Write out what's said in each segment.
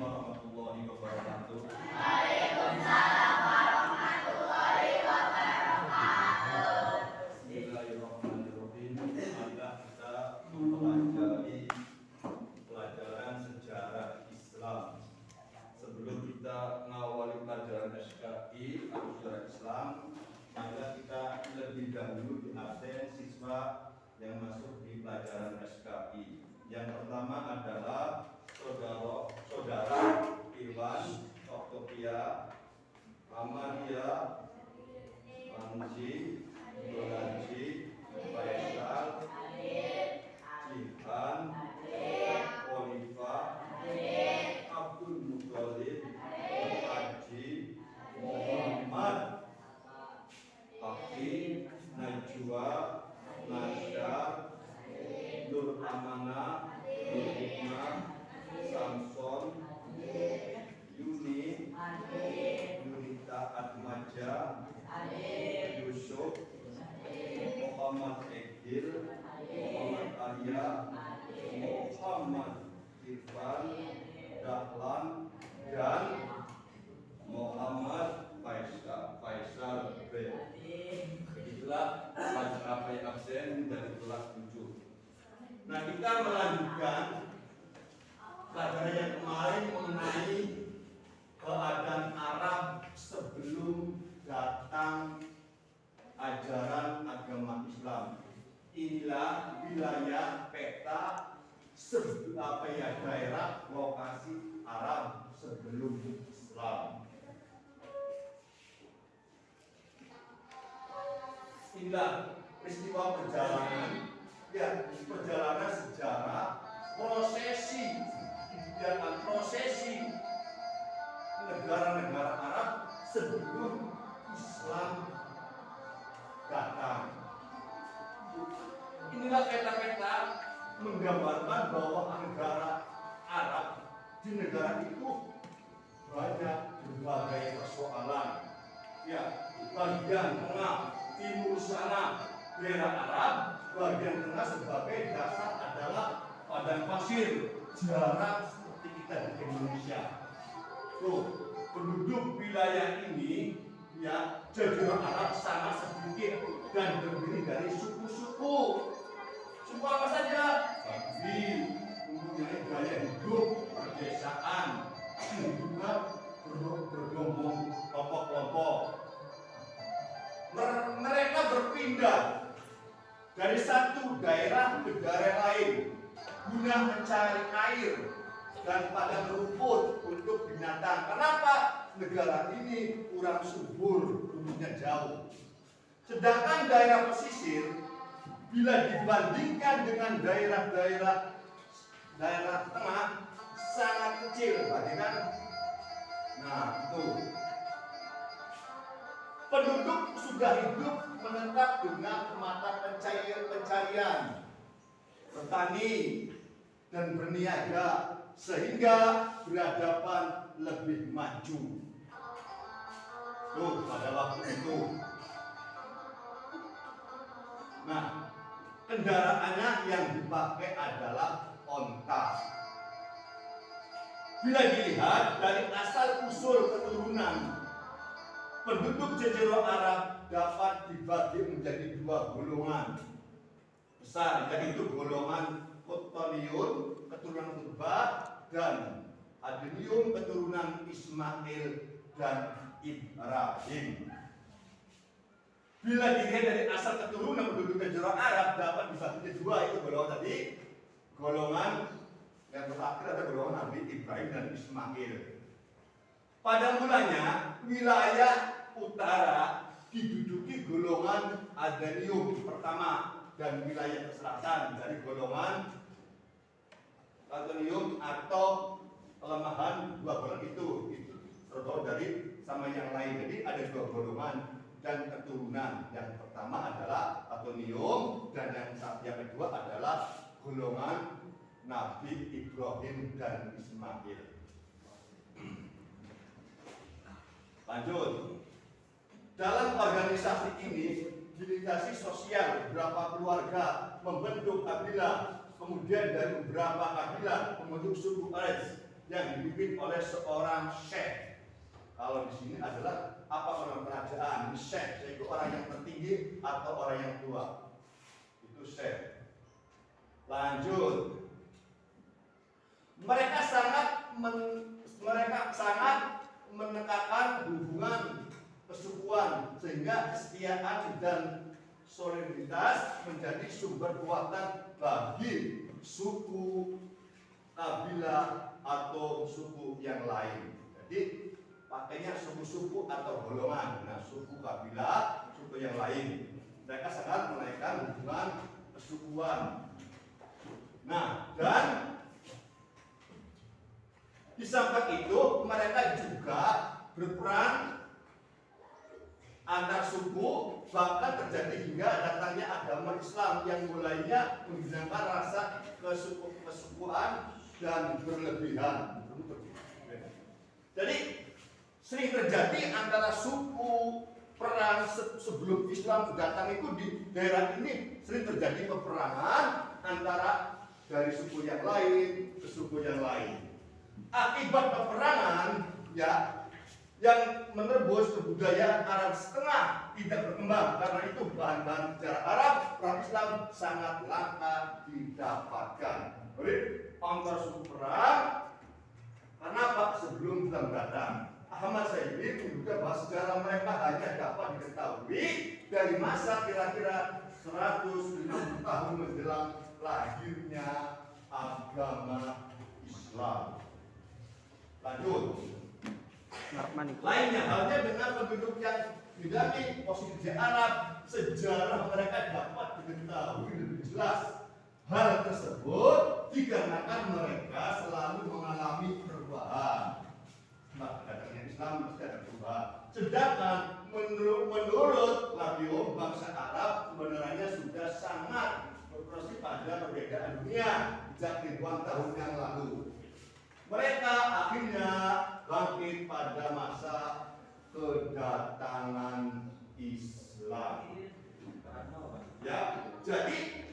warahmatullahi wabarakatuh. Waalaikumsalam warahmatullahi wabarakatuh. Bismillahirrahmanirrahim. Marilah kita mempelajari pelajaran sejarah Islam. Sebelum kita mengawali pelajaran SKI atau sejarah Islam, marilah kita lebih dahulu diabsen siswa yang masuk di pelajaran SKI. Yang pertama adalah saudara Iwan, Oktopia, Amalia, Manji, Dolanji, Faisal, Jihan, Oliva, Abdul Muthalib, Haji, Muhammad, Aki, Najwa, Nasya, Nur Amanah, Nur Hikmah, Samson, Yuni, Yunita Atmaja, Yusuf, Muhammad Egil, Muhammad Arya, Muhammad Irfan, Dahlan, dan Muhammad Faisal B. Itulah apa yang absen dari kelas 7. Nah, kita melanjutkan pelajaran yang kemarin mengenai keadaan Arab sebelum datang ajaran agama Islam. Inilah wilayah peta daerah lokasi Arab sebelum Islam. Inilah peristiwa perjalanan sejarah prosesi negara-negara Arab sebelum Islam datang. Inilah peta-peta menggambarkan bahwa negara Arab di negara itu banyak berbagai persoalan. Ya, bagian tengah timur sana daerah Arab, bagian tengah sebagai dasar adalah padang pasir, jarak seperti kita di Indonesia. Tuh, penduduk wilayah ini ya jazirah Arab sangat sedikit dan terdiri dari suku-suku. Suku apa saja? Bagi mempunyai gaya hidup perdesaan, juga bergelombang kelompok-kelompok. Mereka berpindah dari satu daerah ke daerah lain guna mencari air dan padang rumput untuk binatang. Kenapa? Negara ini kurang subur, penduduknya jauh. Sedangkan daerah pesisir, bila dibandingkan dengan daerah tengah, sangat kecil, kan? Nah, itu. Penduduk sudah hidup menetap dengan mata pencarian, bertani dan berniaga, sehingga peradaban lebih maju. Tuh, pada waktu itu. Nah, kendaraannya yang dipakai adalah onta. Bila dilihat dari asal usul keturunan, penduduk jazirah Arab dapat dibagi menjadi dua golongan besar, yaitu golongan Quttaniyun keturunan Turba dan Adenium keturunan Ismail dan Ibrahim. Bila dilihat dari asal keturunan penduduk jazirah Arab dapat dibagi menjadi dua, itu golongan tadi, golongan yang terakhir ada golongan Nabi Ibrahim dan Ismail. Pada mulanya wilayah utara diduduki golongan Adenium pertama dan wilayah selatan dari golongan Adenium atau pelemahan dua golongan itu terbawa dari sama yang lain. Jadi ada dua golongan dan keturunan. Yang pertama adalah Adenium dan yang kedua adalah golongan Nabi Ibrahim dan Ismail. Lanjut. Dalam organisasi ini dilintasi sosial, beberapa keluarga membentuk kabilah, kemudian dari beberapa kabilah membentuk suku Quraisy yang dipimpin oleh seorang syekh. Kalau di sini adalah apa orang kerajaan, syekh yaitu orang yang tertinggi atau orang yang tua. Itu syekh. Lanjut. Mereka sangat menekankan hubungan kesukuan sehingga kesetiaan dan soliditas menjadi sumber kekuatan bagi suku, kabilah atau suku yang lain. Jadi pakainya suku-suku atau golongan. Nah, suku, kabilah, suku yang lain. Mereka sangat menaikkan hubungan kesukuan. Nah, dan di samping itu mereka juga berperan antar suku, bahkan terjadi hingga datangnya agama Islam yang mulainya menggunakan rasa kesukuan dan berlebihan. Jadi sering terjadi antara suku perang sebelum Islam datang itu di daerah ini sering terjadi peperangan antara dari suku yang lain ke suku yang lain. Akibat peperangan ya yang menerobos kebudayaan Arab Setengah tidak berkembang karena itu bahan-bahan sejarah Arab orang Islam sangat langka didapatkan. Jadi antar suku perang karena apa? Sebelum Islam datang. Ahmad Syaibni menunjukkan bahwa sejarah mereka hanya dapat diketahui dari masa kira-kira 150 tahun menjelang lahirnya agama Islam. Lanjut. Lainnya halnya dengan penduduk yang dinami posisi Arab, sejarah mereka dapat diketahui lebih jelas. Hal tersebut dikarenakan mereka selalu mengalami perubahan. Datangnya Islam mesti ada perubahan. Sedangkan menurut Labio, bangsa Arab sebenarnya sudah sangat berproses pada perbedaan dunia sejak ribuan tahun yang lalu. Mereka akhirnya bangkit pada masa kedatangan Islam. Ya, jadi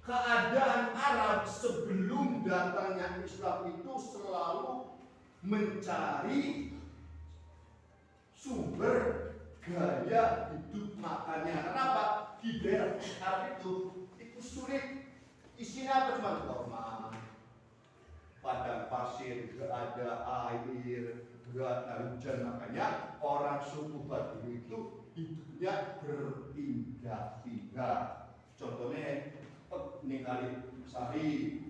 keadaan Arab sebelum datangnya Islam itu selalu mencari sumber gaya hidup makannya. Kenapa? Di daerah Arab itu sulit. Isinya apa? Cuma kurma, padang pasir, gak ada air, gak ada hujan. Makanya orang suku Badui itu hidupnya berpindah-pindah. Contohnya ini kali Sari,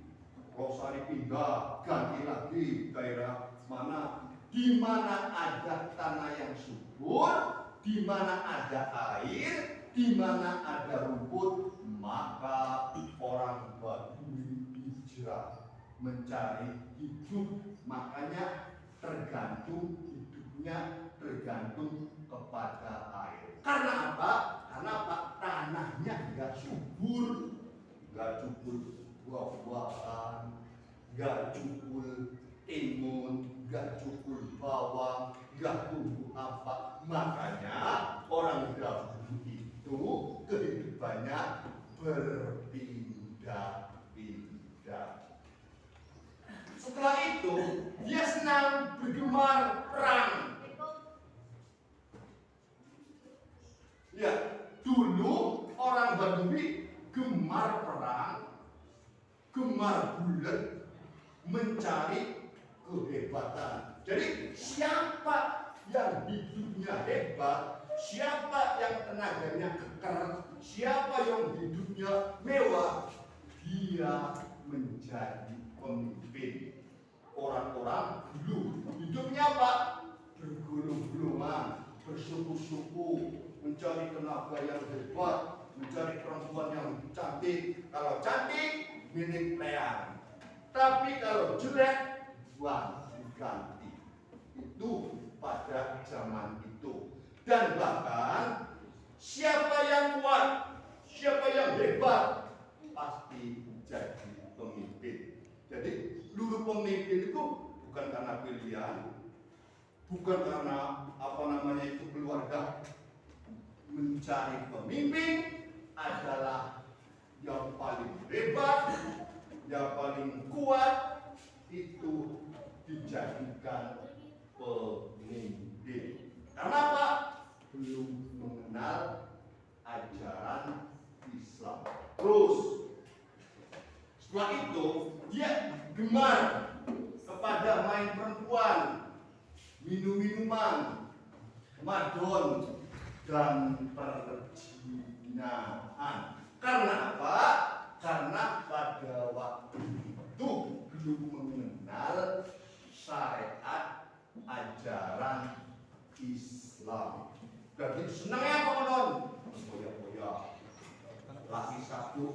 Sari pindah, ganti lagi daerah mana? Di mana ada tanah yang subur, di mana ada air, di mana ada rumput, maka orang Badui hijrah mencari hidup. Makanya tergantung hidupnya tergantung kepada air. Karena apa? Karena apa? Tanahnya nggak subur, nggak subur buah-buahan, nggak subur timun, nggak subur bawang, nggak tumbuh apa. Makanya orang dahulu itu kehidupannya berpindah-pindah. Setelah itu dia senang bergemar perang. Ya, dulu orang Badui gemar perang, gemar bulat, mencari kehebatan. Jadi siapa yang hidupnya hebat, siapa yang tenaganya kekar, siapa yang hidupnya mewah, dia menjadi pemimpin. Orang-orang dulu hidupnya apa? Bergulung-gulungan, bersuku-suku, mencari tenaga yang hebat, mencari perempuan yang cantik. Kalau cantik, milik pelayan. Tapi kalau jelek, buang diganti. Itu pada zaman itu. Dan bahkan siapa yang kuat, siapa yang hebat, pasti jadi pemimpin. Jadi seluruh pemimpin itu bukan karena pilihan, bukan karena itu keluarga. Mencari pemimpin adalah yang paling hebat, yang paling kuat, dia gemar kepada main perempuan, minum-minuman, madon, dan perzinahan. Karena apa? Karena pada waktu itu belum mengenal syariat ajaran Islam. Jadi senangnya apa non? Poya-poya. Laki satu,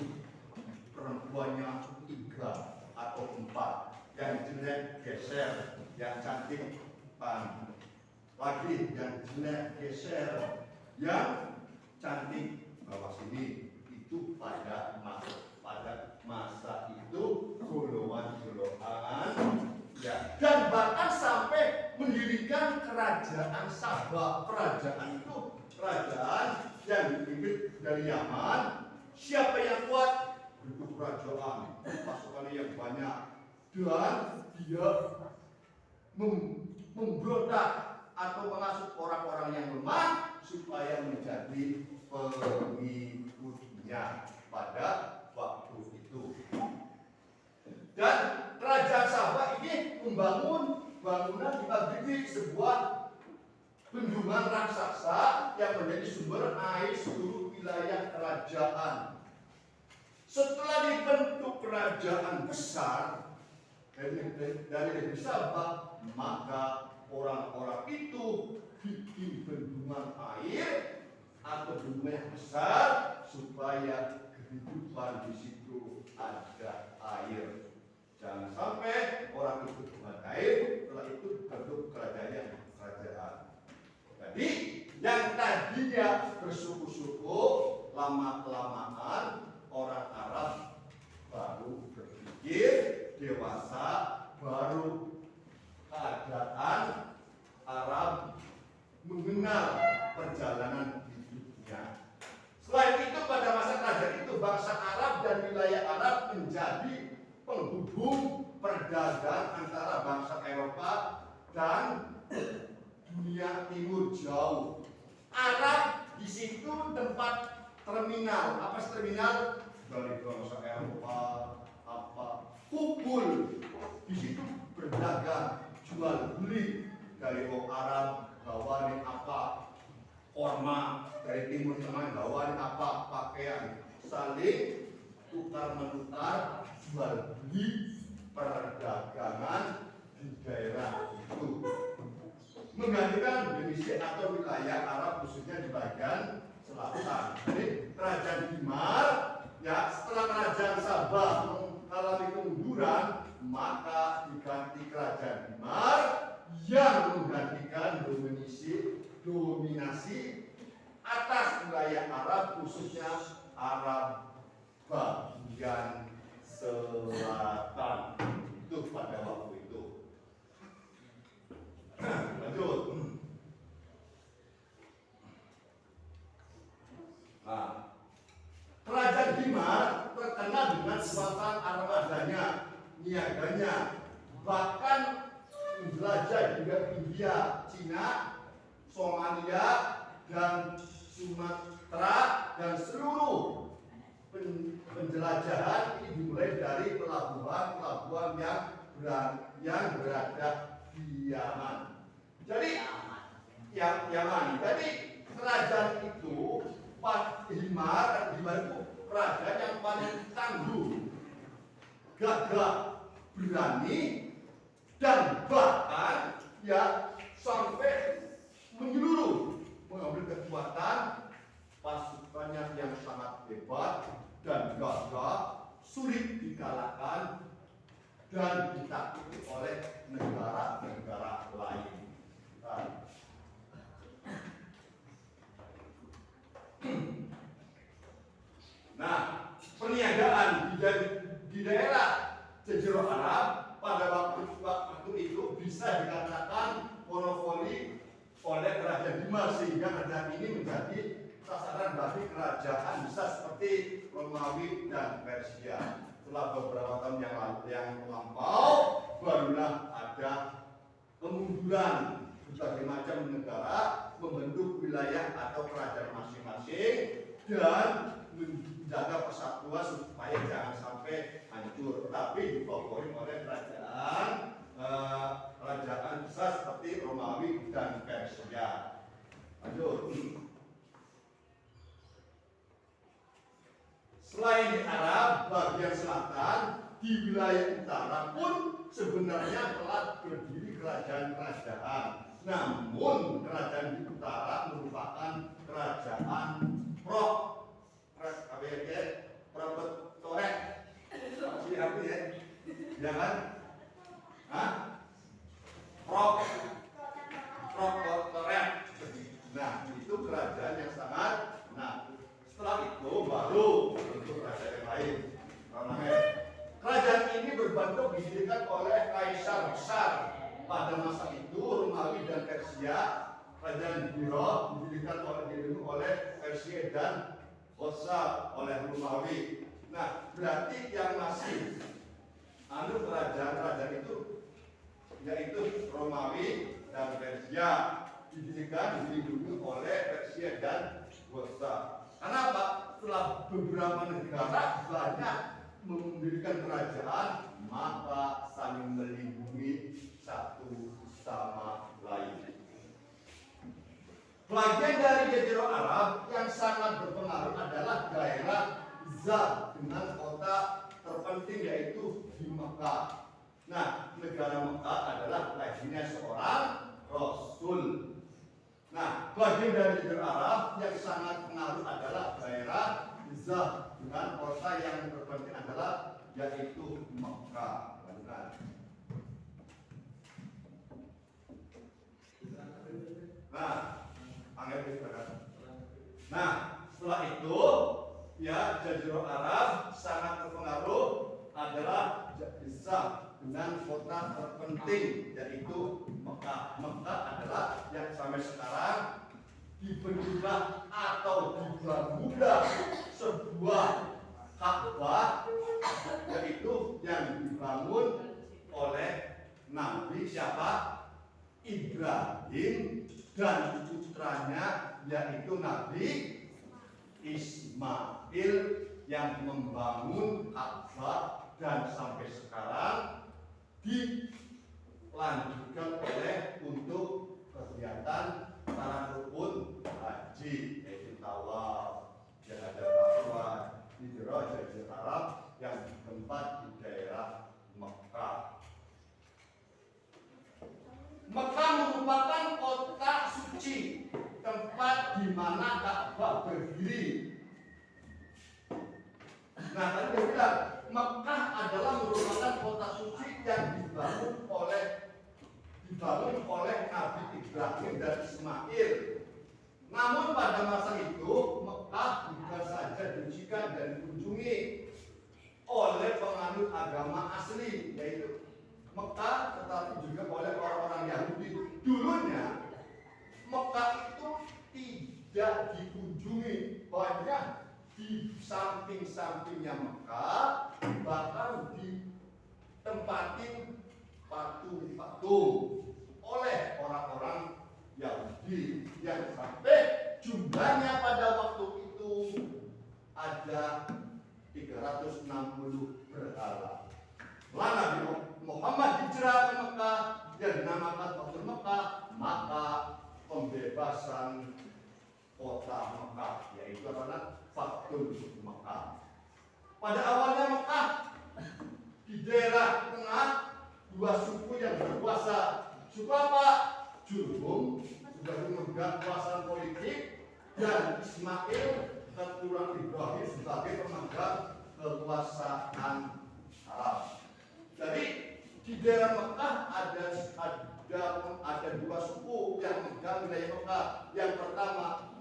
perempuannya 3 atau 4. Yang jelek geser, yang cantik pan. Lagi yang jelek geser, yang cantik bawa sini. Itu pada masa itu golongan-golongan ya, dan bahkan sampai mendirikan kerajaan Sabah. Kerajaan itu kerajaan yang dipimpin dari Yaman. Siapa yang kuat? Itu kerajaan, pasukannya yang banyak, dan dia memberontak atau mengasuh orang-orang yang lemah supaya menjadi pengikutnya pada waktu itu. Dan kerajaan Sabah ini membangun bangunan di Maghrib, sebuah bendungan raksasa yang menjadi sumber air seluruh wilayah kerajaan. Setelah dibentuk kerajaan besar dari negeri Sabah, maka orang-orang itu bikin bendungan air atau bendungan yang besar supaya kehidupan di situ ada air. Jangan sampai orang itu bukan air, setelah itu bentuk kerajaan. Jadi yang tadinya bersuku-suku, lama-kelamaan orang Arab baru berpikir dewasa, baru keadaan Arab mengenal perjalanan hidupnya. Selain itu pada masa kerajaan itu bangsa Arab dan wilayah Arab menjadi penghubung perdagangan antara bangsa Eropa dan dunia timur jauh. Arab di situ tempat terminal. Apa sih terminal? Dari bangsa Eropa kumpul di situ berdagang, jual beli. Dari orang Arab bawain apa, orma, dari timur tengah bawain apa, pakaian, saling tukar menukar, jual beli, perdagangan di daerah itu, menggantikan Indonesia atau wilayah Arab khususnya di bagian selatan. Jadi kerajaan Dimar, ya setelah kerajaan Sabah mengalami kemunduran, maka diganti kerajaan Dimar yang menggantikan dominasi atas wilayah Arab khususnya Arab bagian selatan. Itu pada waktu itu. Lanjut. Nah, kerajaan Dimar terkenal dengan kekuatan armadanya, niaganya, bahkan menjelajah hingga India, Cina, Somalia, dan Sumatera, dan seluruh penjelajahan ini dimulai dari pelabuhan-pelabuhan yang berada di Yaman. Jadi Yaman. Jadi kerajaan itu Dimar itu kerajaan yang paling tangguh, gagah, berani, dan bahkan ya sampai menyeluruh, mengambil kekuatan pasukannya yang sangat hebat dan gagah, sulit dikalahkan dan ditakuti oleh negara-negara lain. Nah, perniagaan di daerah Jazirah Arab pada waktu itu bisa dikatakan monopoli oleh kerajaan Dimar, sehingga kerajaan ini menjadi sasaran bagi kerajaan besar seperti Romawi dan Persia. Setelah beberapa tahun yang lampau, barulah ada kemunduran. Berbagai macam negara membentuk wilayah atau kerajaan masing-masing dan dijaga persatuan supaya jangan sampai hancur, tapi dipokori oleh kerajaan besar seperti Romawi dan Persia. Lanjut. Selain di Arab bagian selatan, di wilayah utara pun sebenarnya telah berdiri kerajaan-kerajaan. Namun kerajaan di utara merupakan kerajaan protektorat. Pasti apa ya? Ya kan? Hah? Protektorat. Nah, itu kerajaan yang sangat. Nah, setelah itu baru untuk kerajaan yang lain. Kerajaan ini berbentuk didirikan oleh kaisar besar. Pada masa itu Romawi dan Persia, kerajaan Biro didirikan oleh Persia dan Hosa oleh Romawi. Nah, berarti yang masih kerajaan-kerajaan itu yaitu Romawi dan Persia dilindungi oleh Persia dan Hosa. Kenapa? Setelah beberapa negara banyak mendirikan kerajaan, maka saling melindungi satu sama lain. Bagian dari Jazirah Arab yang sangat berpengaruh adalah daerah Zab dengan kota terpenting yaitu di Mekah. Nah, negara Mekah adalah lahirnya seorang Rasul. Nah, bagian dari Jazirah Arab yang sangat pengaruh adalah daerah Zab dengan kota yang terpenting adalah yaitu Mekah. Nah, setelah itu ya Jazirah Arab sangat terpengaruh adalah Zab dengan kota terpenting yaitu Mekah. Mekah adalah yang sampai sekarang dibentuklah atau dibangunlah sebuah Ka'bah yaitu yang dibangun oleh Nabi siapa? Ibrahim dan putranya yaitu Nabi Ismail yang membangun Ka'bah dan sampai sekarang dilanjutkan oleh untuk kegiatan para rukun haji yaitu tawaf, jahadah tawaf, hijrah Jazirah Arab yang tempat di daerah Mekah. Mekah merupakan kota suci, tempat di mana Ka'bah berdiri. Nah, tadi dia bilang Mekah adalah merupakan kota suci yang dibangun oleh Nabi Ibrahim dan Ismail. Namun pada masa itu Mekah bukan saja disucikan dan dikunjungi oleh penganut agama asli yaitu Mekah, tetapi juga oleh orang-orang Yahudi. Dulunya Mekah itu tidak dikunjungi, banyak di samping-sampingnya Mekah bahkan ditempatin patung-patung oleh orang-orang Yahudi yang sampai jumlahnya pada waktu itu ada 360 berhala. Setelah Nabi Muhammad hijrah ke Mekah dan dinamakan Fathul Mekah, maka pembebasan kota Mekah yaitu adalah Fathul Mekah. Pada awalnya Mekah di daerah tengah dua suku yang berkuasa. Suku apa? Jurhum sudah memegang kekuasaan politik dan Ismail keturunan Ibrahim sebagai pemegang kekuasaan Arab. Jadi di daerah Mekah ada dua suku yang memegang wilayah Mekah. Yang pertama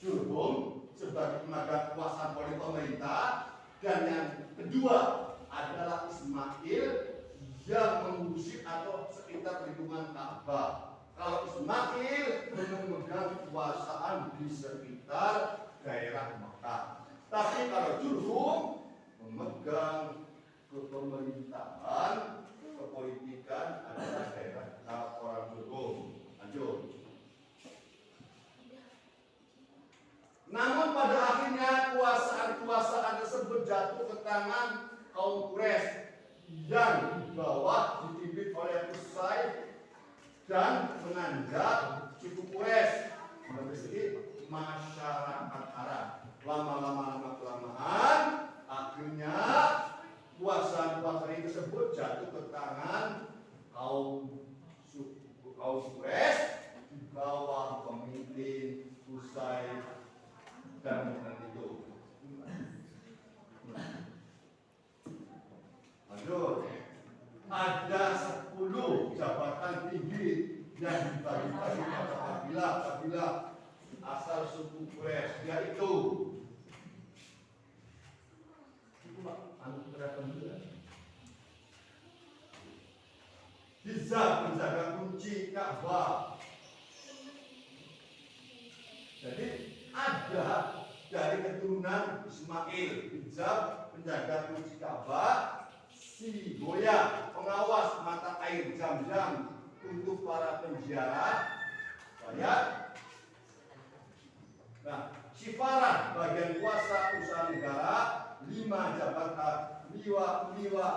Jurhum sebagai pemegang kekuasaan politik pemerintah, dan yang kedua adalah Ismail yang mengurusi atau sekitar lingkungan Ka'bah. Kalau Ismail memegang kekuasaan di sekitar daerah Mekah, tapi kalau Jurhum memegang kepemerintahan, kepolitikan adalah daerah orang Jurhum. Lanjut. Namun pada akhirnya kekuasaan tersebut jatuh ke tangan kaum Quraisy di bawah pemimpin Qusay dan itu. Lanjut, ada 10 jabatan tinggi yang dibagi-bagi pada kabilah-kabilah asal suku Quraisy, yaitu Hizab penjaga kunci Ka'bah. Jadi ada dari keturunan Ismail, Hizab penjaga kunci Ka'bah, si Goya pengawas mata air Zam-Zam untuk para penziarah. Bayar. Nah, si Farah bagian kuasa usaha negara, 5 jabatan liwa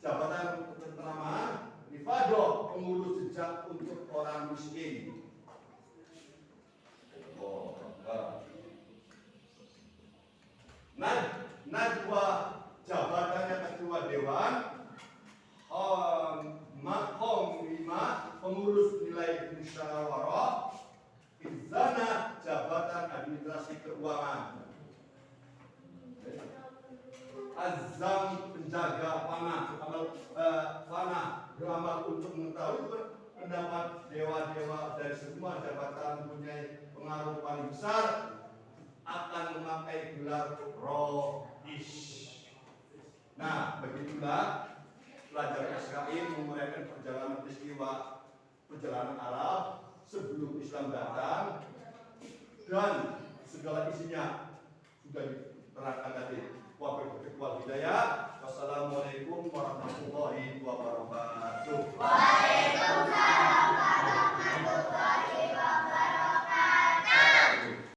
jabatan ketentraman, Rifado pengurus jejak untuk orang miskin. Najwa jabatannya ketua dewan, Makom 5 pengurus nilai musyawarah, Izana jabatan administrasi keuangan, Azam penjaga panah beramal untuk mengetahui pendapat dewa-dewa dari semua jabatan mempunyai pengaruh paling besar akan memakai gelar Rois. Nah, begitulah pelajar Israel menguraikan perjalanan peristiwa perjalanan Arab sebelum Islam datang dan segala isinya sudah diterangkan tadi. Wabillahi hidayah. Wassalamualaikum warahmatullahi wabarakatuh.